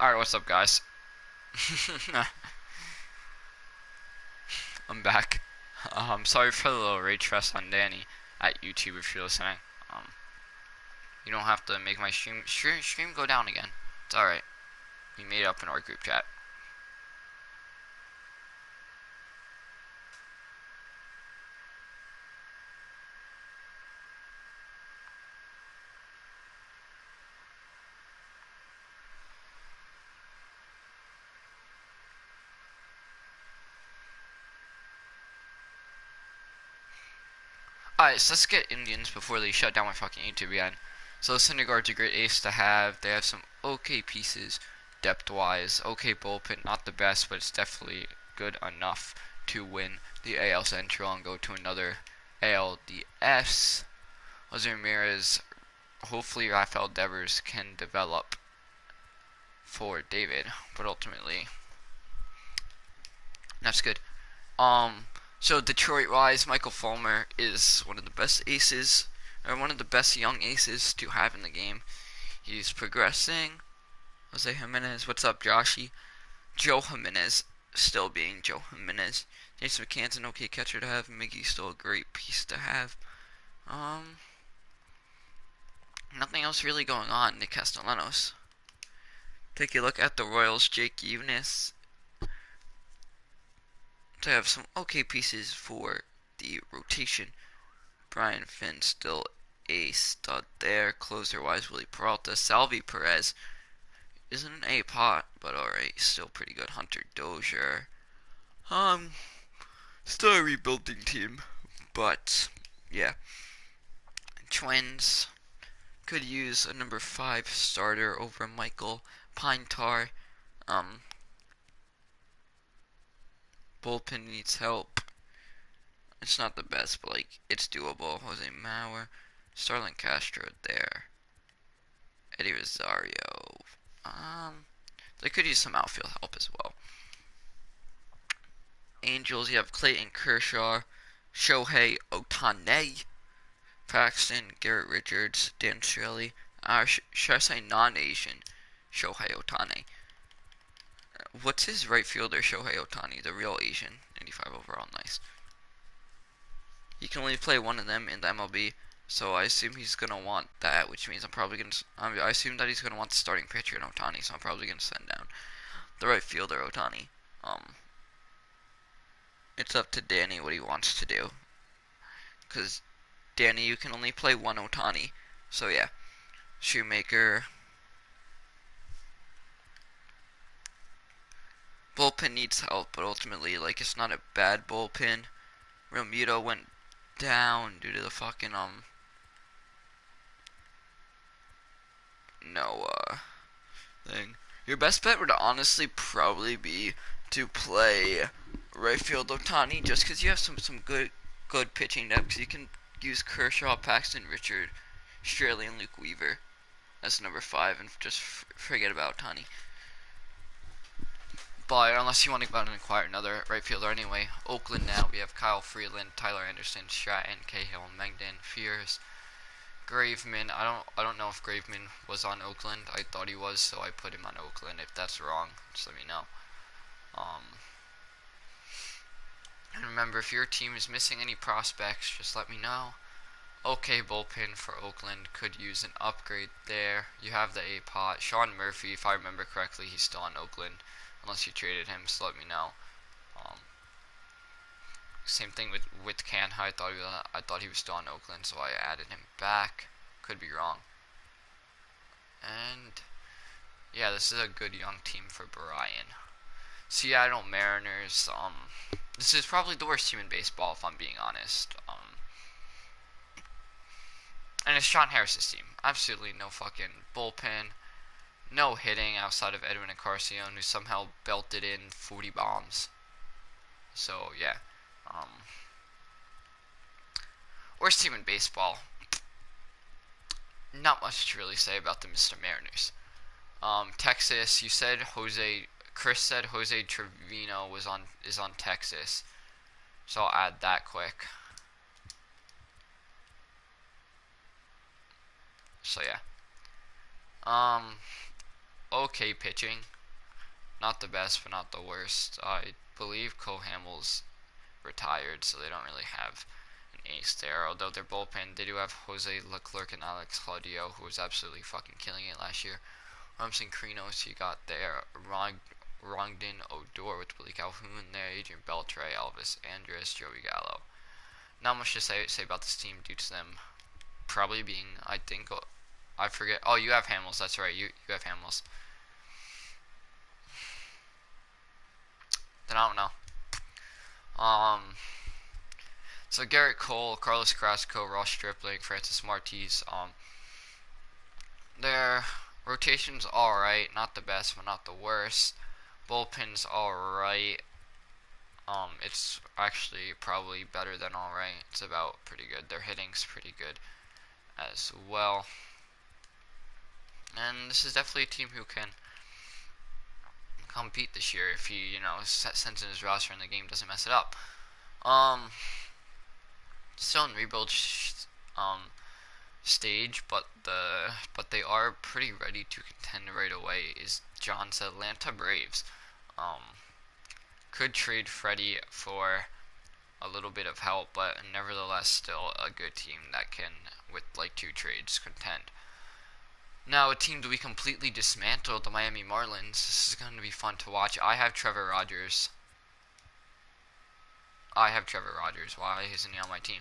Alright, what's up, guys? I'm back. Sorry for the little rage fest on Danny at YouTube if you're listening. Um, you don't have to make my stream go down again. It's alright. We made it up in our group chat. Alright, so let's get Indians before they shut down my fucking YouTube again. So Syndergaard's a great ace to have. They have some okay pieces depth-wise. Okay bullpen, not the best, but it's definitely good enough to win the AL Central and go to another ALDS. Jose Ramirez, hopefully Rafael Devers can develop for David, but ultimately that's good. So Detroit wise, Michael Fulmer is one of the best aces, or one of the best young aces to have in the game. He's progressing. Jose Jimenez, what's up, Joshy? Joe Jimenez, still being Joe Jimenez. Jason McCann's an okay catcher to have. Miggy's still a great piece to have. Nothing else really going on. Nick Castellanos. Take a look at the Royals. Jake Eunice. They have some okay pieces for the rotation. Brian Finn still a stud there. Closer wise, Willie Peralta. Salvi Perez isn't an A pot, but alright, still pretty good. Hunter Dozier. Still a rebuilding team, but yeah. Twins could use a number 5 starter over Michael Pinetar. Bullpen needs help. It's not the best, but like it's doable. Jose Mauer, Starlin Castro there, Eddie Rosario. They could use some outfield help as well. Angels, you have Clayton Kershaw, Shohei Ohtani, Paxton, Garrett Richards, Dan Shelley. Should I say non-Asian Shohei Ohtani? What's his right fielder, Shohei Ohtani, the real Asian, 95 overall, nice. He can only play one of them in the MLB, so I assume he's gonna want that, which means I'm probably gonna. I assume that he's gonna want the starting pitcher in Ohtani, so I'm probably gonna send down the right fielder Ohtani. It's up to Danny what he wants to do, cause Danny, you can only play one Ohtani, so yeah. Shoemaker. Bullpen needs help, but ultimately, like, it's not a bad bullpen. Realmuto went down due to the fucking no thing. Your best bet would honestly probably be to play right field Ohtani, just because you have some good pitching depth. Cause you can use Kershaw, Paxton, Richard, Straley, and Luke Weaver as number 5, and just forget about Ohtani. But unless you want to go out and acquire another right fielder anyway. Oakland now, we have Kyle Freeland, Tyler Anderson, Stratton, Cahill, Mengden, Fierce, Graveman. I don't know if Graveman was on Oakland. I thought he was, so I put him on Oakland. If that's wrong, just let me know. And remember, if your team is missing any prospects, just let me know. Okay, bullpen for Oakland could use an upgrade there. You have the A pot. Sean Murphy, if I remember correctly, he's still on Oakland, unless you traded him. So let me know. Same thing with Canha. I thought he was still on Oakland, so I added him back. Could be wrong. And yeah, this is a good young team for Brian. Seattle Mariners. This is probably the worst team in baseball, if I'm being honest. And it's Sean Harris's team. Absolutely no fucking bullpen. No hitting outside of Edwin Encarnacion, who somehow belted in 40 bombs. So, yeah. Worst team in baseball. Not much to really say about the Mr. Mariners. Texas, you said Chris said Jose Trevino is on Texas. So I'll add that quick. So yeah. okay pitching. Not the best, but not the worst. I believe Cole Hamels retired, so they don't really have an ace there. Although their bullpen, they do have Jose Leclerc and Alex Claudio, who was absolutely fucking killing it last year. Rumson Crinos, you got there. Rongdon Odor with Billy Calhoun there. Adrian Beltre, Elvis Andrus, Joey Gallo. Not much to say about this team due to them probably being, I think, I forget. Oh, you have Hamels. That's right. You have Hamels. Then I don't know. So Garrett Cole, Carlos Carrasco, Ross Stripling, Francis Martis. Their rotation's alright. Not the best, but not the worst. Bullpen's alright. It's actually probably better than alright. It's about pretty good. Their hitting's pretty good as well. And this is definitely a team who can compete this year if he, sends in his roster and the game doesn't mess it up. Still in rebuild stage, but they are pretty ready to contend right away. Is John's Atlanta Braves. Could trade Freddie for a little bit of help, but nevertheless still a good team that can, with like 2 trades, contend. Now, a team that we completely dismantled, the Miami Marlins. This is going to be fun to watch. I have Trevor Rogers. Why isn't he on my team?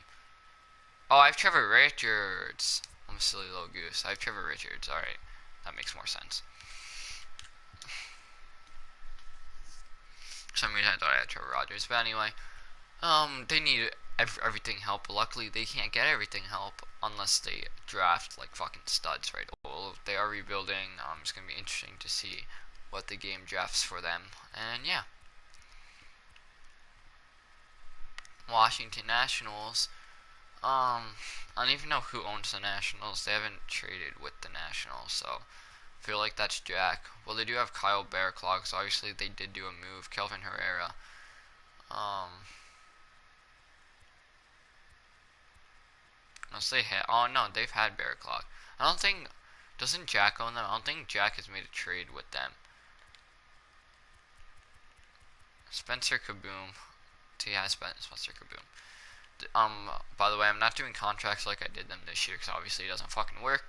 Oh, I have Trevor Richards. I'm a silly little goose. I have Trevor Richards. Alright. That makes more sense. For some reason I thought I had Trevor Rogers. But anyway, they need everything help. But luckily, they can't get everything help unless they draft like fucking studs, right? Well, they are rebuilding. It's going to be interesting to see what the game drafts for them. And yeah. Washington Nationals. I don't even know who owns the Nationals. They haven't traded with the Nationals, so I feel like that's Jack. Well, they do have Kyle Bearclaw, so obviously they did do a move. Kelvin Herrera. Unless they had. Oh no, they've had Bearclaw. I don't think. Doesn't Jack own them? I don't think Jack has made a trade with them. Spencer Kaboom. He has Spencer Kaboom. By the way, I'm not doing contracts like I did them this year because obviously it doesn't fucking work.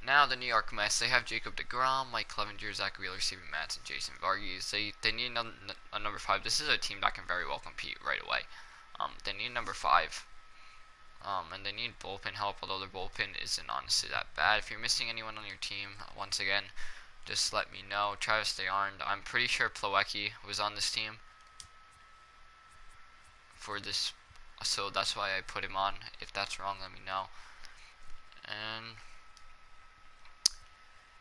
Now the New York Mets, they have Jacob deGrom, Mike Clevenger, Zach Wheeler, Steven Matz, and Jason Vargas. They need a number 5. This is a team that can very well compete right away. They need number 5. And they need bullpen help, although their bullpen isn't honestly that bad. If you're missing anyone on your team, once again, just let me know. Travis DeArnd, I'm pretty sure Plawecki was on this team for this, so that's why I put him on. If that's wrong, let me know. And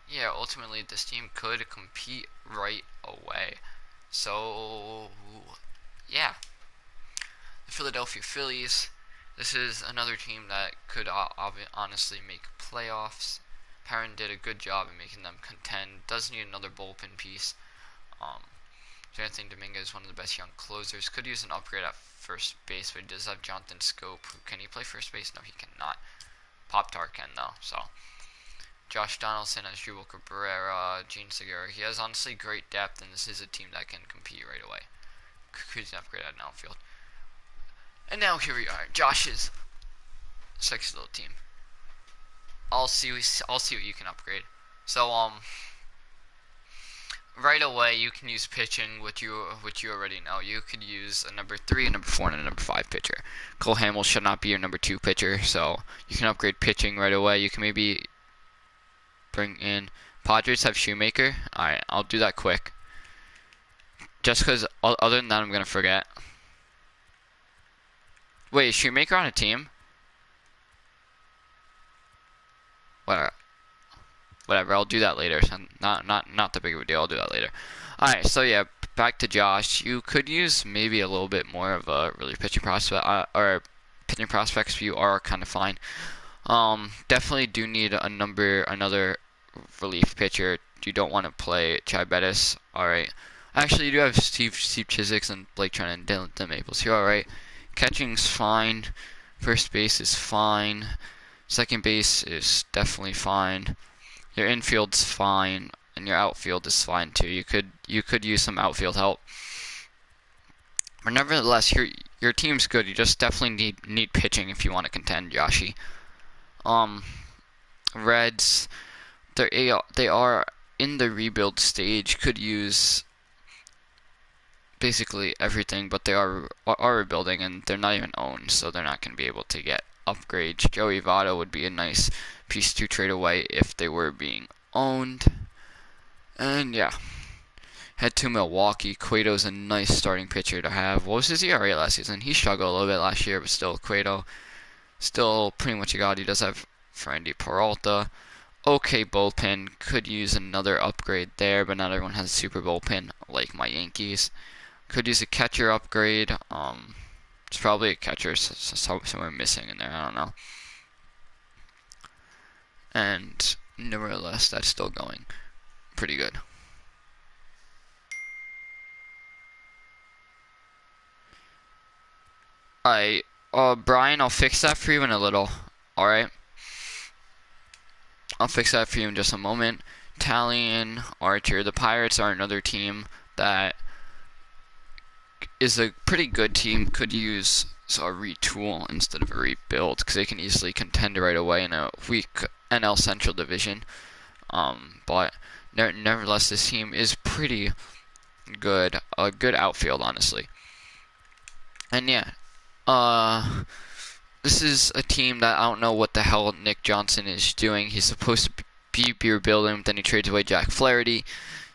yeah, ultimately this team could compete right away. So yeah, the Philadelphia Phillies. This is another team that could honestly make playoffs. Perrin did a good job in making them contend. Does need another bullpen piece. Jonathan Dominguez is one of the best young closers. Could use an upgrade at first base, but he does have Jonathan Scope. Can he play first base? No, he cannot. Pop-Tart can, though. So Josh Donaldson has Jubal Cabrera, Gene Segura. He has honestly great depth, and this is a team that can compete right away. Could use an upgrade at an outfield. And now here we are, Josh's sexy little team. I'll see what you can upgrade. So right away you can use pitching, which you already know. You could use a number 3, a number 4, and a number 5 pitcher. Cole Hamels should not be your number 2 pitcher, so you can upgrade pitching right away. You can maybe bring in Padres have Shoemaker. Alright, I'll do that quick. Just because other than that I'm gonna forget. Wait, is Shoemaker on a team? Whatever, I'll do that later. Not that big of a deal. I'll do that later. Alright, so yeah, back to Josh. You could use maybe a little bit more of a really pitching prospect, or pitching prospects for you are kind of fine. Definitely do need another relief pitcher. You don't want to play Chai Bettis. Alright. Actually, you do have Steve Chiswick and Blake Trent and Dylan Maples here. Alright. Catching's fine. First base is fine. Second base is definitely fine. Your infield's fine. and your outfield is fine too. You could use some outfield help. But nevertheless, your team's good. You just definitely need pitching if you want to contend, Joshy. Um, Reds, they are in the rebuild stage. Could use basically everything, but they are rebuilding and they're not even owned, so they're not going to be able to get upgrades. Joey Votto would be a nice piece to trade away if they were being owned. And yeah, head to Milwaukee. Cueto's a nice starting pitcher to have. What was his ERA last season? He struggled a little bit last year, but still, Cueto, still pretty much a god. He does have Frandy Peralta. Okay, bullpen. Could use another upgrade there, but not everyone has a super bullpen like my Yankees. Could use a catcher upgrade. It's probably a catcher somewhere missing in there. I don't know. And nevertheless, that's still going pretty good. Alright, Brian, I'll fix that for you in a little. Alright? I'll fix that for you in just a moment. Italian, Archer. The Pirates are another team that is a pretty good team. Could use a retool instead of a rebuild because they can easily contend right away in a weak NL Central division. But nevertheless, this team is pretty good. A good outfield, honestly. And yeah, this is a team that I don't know what the hell Nick Johnson is doing. He's supposed to be rebuilding, but then he trades away Jack Flaherty.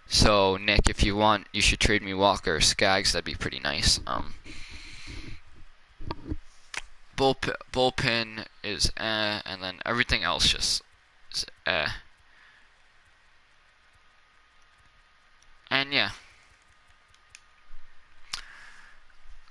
So, Nick, if you want, you should trade me Walker or Skaggs. That'd be pretty nice. Bullpen is and then everything else just is And yeah.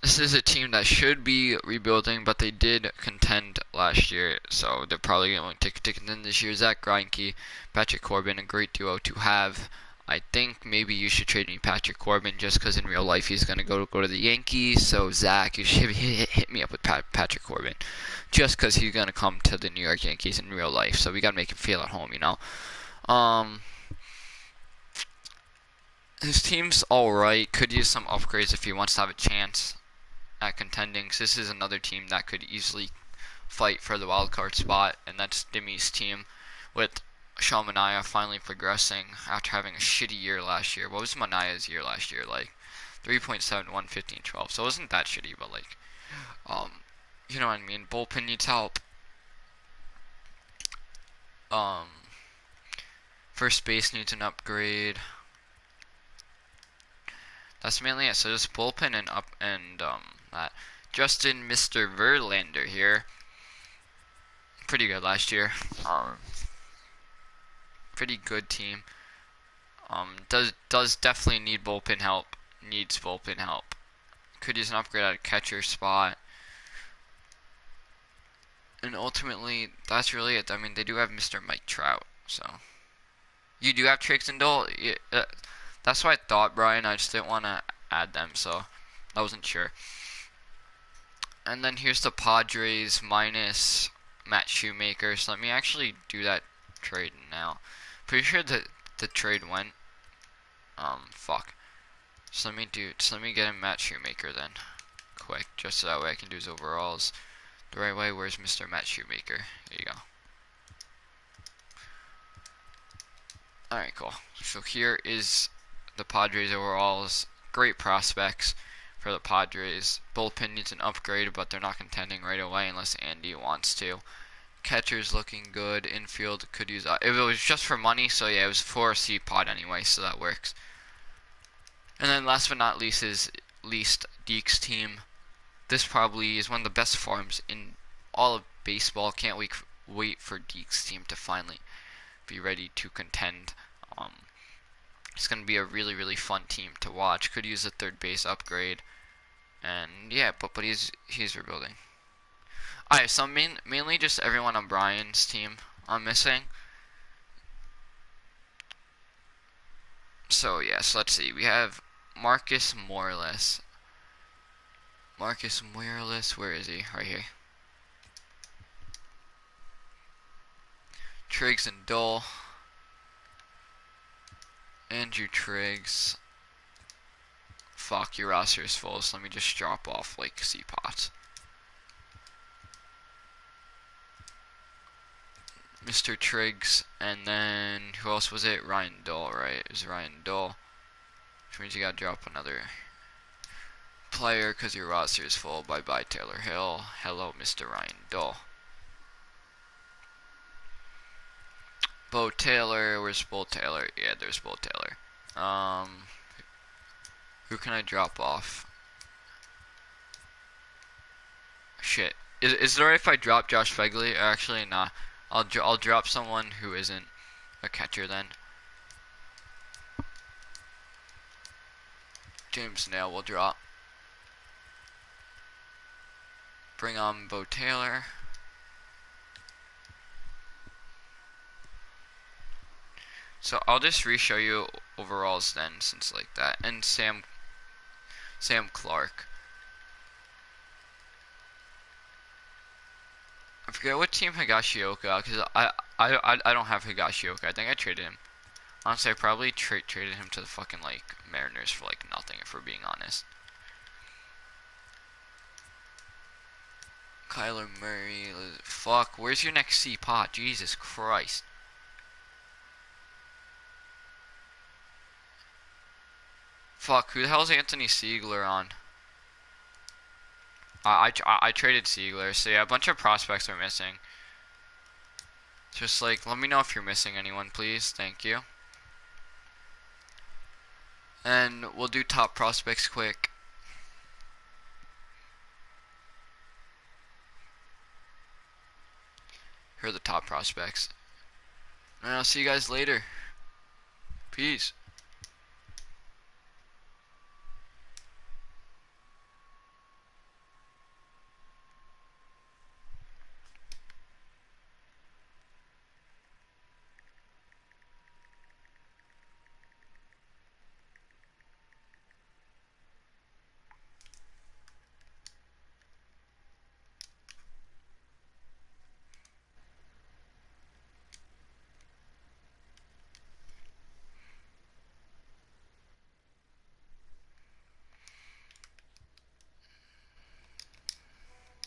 This is a team that should be rebuilding, but they did contend last year, so they're probably going to contend this year. Zach Greinke, Patrick Corbin, a great duo to have. I think maybe you should trade me Patrick Corbin just because in real life he's going to go to the Yankees. So Zach, you should hit me up with Patrick Corbin just because he's going to come to the New York Yankees in real life. So we got to make him feel at home, you know. His team's alright. Could use some upgrades if he wants to have a chance at contending. Cause this is another team that could easily fight for the wild card spot, and that's Dimmy's team with Sean Manaea finally progressing after having a shitty year last year. What was Manaea's year last year? Like 3.71, 15, 12. So it wasn't that shitty, but like, you know what I mean. Bullpen needs help. First base needs an upgrade. That's mainly it. So just bullpen and that. Justin Mr. Verlander here. Pretty good last year. Pretty good team. Does definitely need bullpen help. Needs bullpen help. Could use an upgrade at a catcher spot. And ultimately, that's really it. I mean, they do have Mr. Mike Trout, so. You do have Triggs and Dole? That's what I thought, Brian. I just didn't want to add them, so I wasn't sure. And then here's the Padres minus Matt Shoemaker. So let me actually do that trade now. Pretty sure that the trade went. Fuck. So let me get him Matt Shoemaker then. Quick, just so that way I can do his overalls the right way. Where's Mr. Matt Shoemaker? There you go. Alright, cool. So here is the Padres overalls. Great prospects for the Padres. Bullpen needs an upgrade, but they're not contending right away unless Andy wants to. Catcher's looking good. Infield could use... if it was just for money, so yeah, it was for a C-pod anyway, so that works. And then last but not least is Deke's team. This probably is one of the best farms in all of baseball. Can't wait for Deke's team to finally be ready to contend. It's going to be a really, really fun team to watch. Could use a third base upgrade. And yeah, but he's rebuilding. Alright, so mainly just everyone on Brian's team I'm missing. So yes, yeah, so let's see. We have Marcus Morales. Marcus Morales, where is he? Right here. Triggs and Dole. Andrew Triggs. Fuck, your roster is full, so let me just drop off like C-Pots. Mr. Triggs, and then who else was it? Ryan Dull, right? It was Ryan Dull. Which means you gotta drop another player because your roster is full. Bye bye, Taylor Hill. Hello, Mr. Ryan Dull. Bo Taylor, where's Bo Taylor? Yeah, there's Bo Taylor. Who can I drop off? Shit. Is it alright if I drop Josh Fegley? Actually, nah. I'll drop someone who isn't a catcher then. James Nail will drop. Bring on Bo Taylor. So I'll just re-show you overalls then, since like that. And Sam Clark. I forget what team Higashioka, because I don't have Higashioka. I think I traded him. Honestly, I probably traded him to the fucking like Mariners for like nothing, if we're being honest. Kyler Murray. Fuck, where's your next C-Pot? Jesus Christ. Fuck, who the hell is Anthony Siegler on? I traded Siegler, so yeah, a bunch of prospects are missing. Just like, let me know if you're missing anyone, please. Thank you. And we'll do top prospects quick. Here are the top prospects. And I'll see you guys later. Peace.